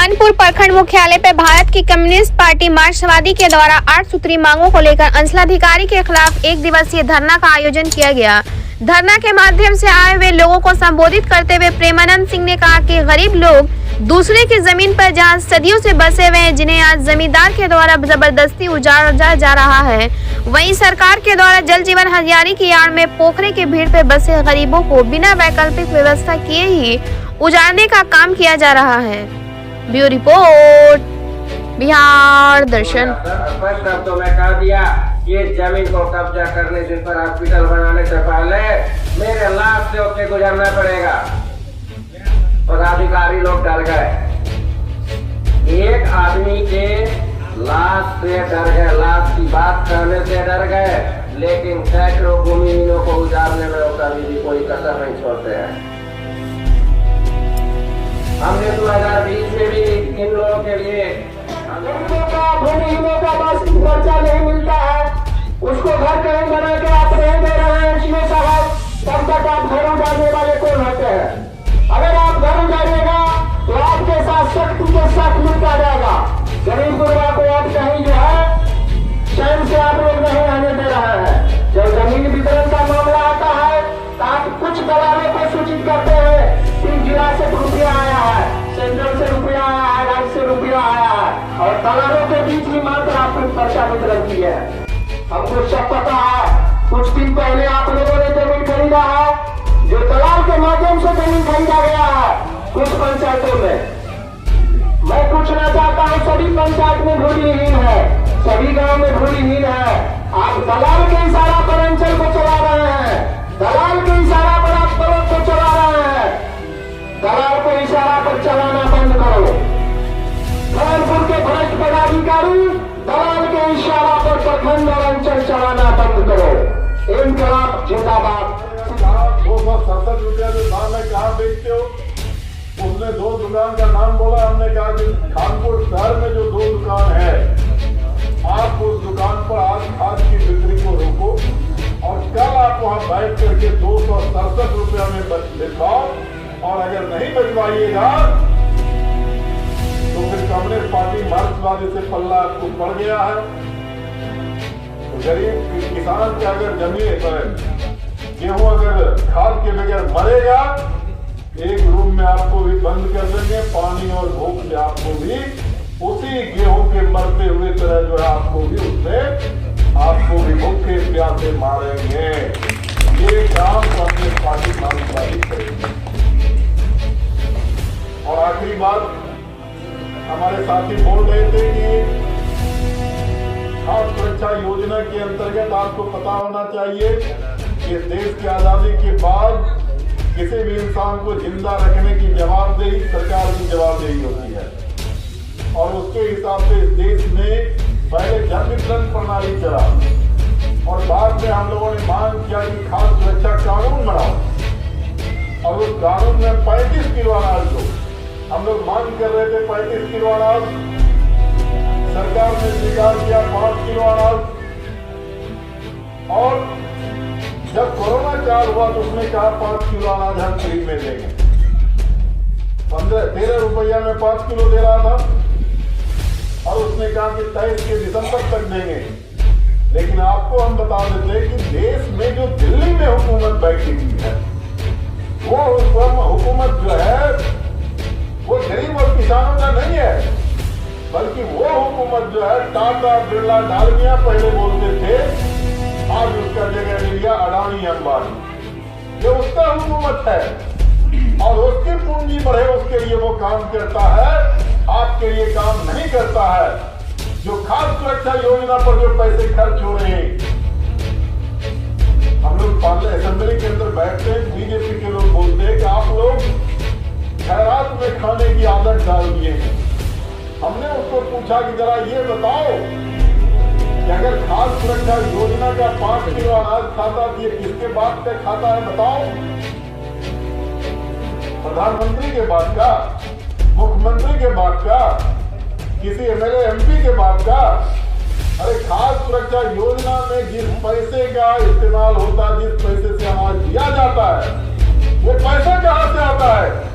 खानपुर प्रखंड मुख्यालय पर भारत की कम्युनिस्ट पार्टी मार्क्सवादी के द्वारा 8 सूत्री मांगों को लेकर अंचलाधिकारी के खिलाफ 1 दिवसीय धरना का आयोजन किया गया। धरना के माध्यम से आए हुए लोगों को संबोधित करते हुए प्रेमानंद सिंह ने कहा कि गरीब लोग दूसरे की जमीन पर जहां सदियों से बसे हुए हैं, जिन्हें आज जमींदार के द्वारा जबरदस्ती उजाड़ा जा रहा है, वहीं सरकार के द्वारा जल जीवन हरियाली की आड़ में पोखरे के भीड़ पे बसे गरीबों को बिना वैकल्पिक व्यवस्था किए ही उजाड़ने का काम किया जा रहा है। ब्यूरो रिपोर्ट, बिहार दर्शन। स्पष्ट शब्दों में कह दिया ये जमीन को कब्जा करने से पर हॉस्पिटल बनाने से पहले मेरे लाश से होके गुजरना पड़ेगा। पदाधिकारी लोग डर गए, एक आदमी के लाश से डर गए, लाश की बात करने से डर गए, लेकिन सैकड़ों भूमिहीनों को उजाड़ने में वो कभी भी कोई कसर नहीं छोड़ते हैं। हमने 2020 में भी इन लोगों के लिए भूमिहीनों का बस खर्चा नहीं मिलता है, उसको घर कहीं बना के आप रह दे रहे हैं इसमें साहब, तब तक आप घर उजाड़ने वाले कौन होते हैं? अगर आप घर उजाड़िएगा तो आपके साथ सख्त के साथ मिलता जाएगा। गरीब गुरबा को आप कहीं जो है चैन से आप लोग नहीं रहने दे रहे हैं। जब जमीन वितरण का मामला आता है तो आप कुछ दलालों को सूचित करते हैं कि जिला से रुपया आया है, सेंट्रल से रुपया आया है, राज्य से रुपया आया है, और दलालों के बीच में मात्र आपने पर्चा वितरण की है। हमको सब पता है, कुछ दिन पहले आप लोगों ने जमीन खरीदा है, जो दलाल के माध्यम से जमीन खरीदा गया है कुछ पंचायतों में। मैं पूछना चाहता हूँ, सभी पंचायत में भूमिहीन है, सभी गांव में भूमिहीन है। आप दलाल के इशारा पर अंचल को चला रहे हैं, दलाल के इशारा पर आप ब्लॉक को चला रहे हैं। दलाल को इशारा पर चलाना बंद करो। खानपुर के भ्रष्ट पदाधिकारी दलाल के इशारा पर प्रखंड और अंचल चलाना बंद करो। इनकलाब जिंदाबाद। 267 रुपया जो दाम है कहाँ बेचते हो? उसने 2 दुकान का नाम बोला। हमने कहा कि खानपुर शहर में जो 2 दुकान है, आप उस दुकान पर आज खाद की बिक्री को रोको और कल आप वहाँ बैठ करके 267 रुपया में लिखवाओ, और अगर नहीं बचवाइएगा तो फिर कम्युनिस्ट पार्टी मार्क्सवादी से पल्ला आपको पड़ गया है। तो गरीब किसान के अगर जमीन गेहूं अगर खाद के बगैर मरेगा, एक रूम में आपको भी बंद कर देंगे, पानी और भूख से आपको भी उसी गेहूं के मरते हुए तरह जो है आपको भी उसमें आपको भी भूखे प्यासे मारेंगे। ये काम कांग्रेस पार्टी मार्क्सवादी करेगी। और आखिरी बात, हमारे साथी बोल रहे थे कि खाद्य सुरक्षा योजना के अंतर्गत आपको पता होना चाहिए कि देश की आजादी के बाद किसी भी इंसान को जिंदा रखने की जवाबदेही सरकार की जवाबदेही होती है, और उसके हिसाब से इस देश में पहले जन वितरण प्रणाली चला और बाद में हम लोगों ने मांग किया कि खाद्य सुरक्षा कानून बनाओ, और उस कानून में 35 किलो अनाज दो। हम लोग मांग कर रहे थे 35 किलो अनाज, सरकार ने स्वीकार किया 5 किलो अनाज, और जब कोरोना काल हुआ तो उसने कहा 5 किलो अनाज हम फ्री में देंगे। 13 रुपया में 5 किलो दे रहा था, और उसने कहा कि 23 के दिसंबर तक देंगे। लेकिन आपको हम बता देते कि देश में जो दिल्ली में हुकूमत बैठी हुई है, वो हुकूमत जो है वो गरीब और किसानों का नहीं है, बल्कि वो हुकूमत जो है टाटा बिरला डालमिया पहले बोलते थे, आज उसका जगह ले लिया अडानी अंबानी। ये उसका हुकूमत है, और उसकी पूंजी बढ़े उसके लिए वो काम करता है, आपके लिए काम नहीं करता है। जो खाद्य सुरक्षा योजना पर जो पैसे खर्च हो रहे हैं, हम लोग पार्लियामेंट असेंबली के अंदर बैठते हैं, बीजेपी के लोग बोलते हैं कि आप लोग खैरात में खाने की आदत डाल दिए हैं। हमने उसको पूछा कि जरा ये बताओ कि अगर खाद्य सुरक्षा योजना का 5 किलो अनाज खाता तो ये किसके बात का खाता है? बताओ, प्रधानमंत्री के बात का, मुख्यमंत्री के बात का, किसी एमएलए एमपी के बात का? अरे खाद्य सुरक्षा योजना में जिस पैसे का इस्तेमाल होता है, जिस पैसे से अनाज दिया जाता है, वो पैसा कहां से आता है?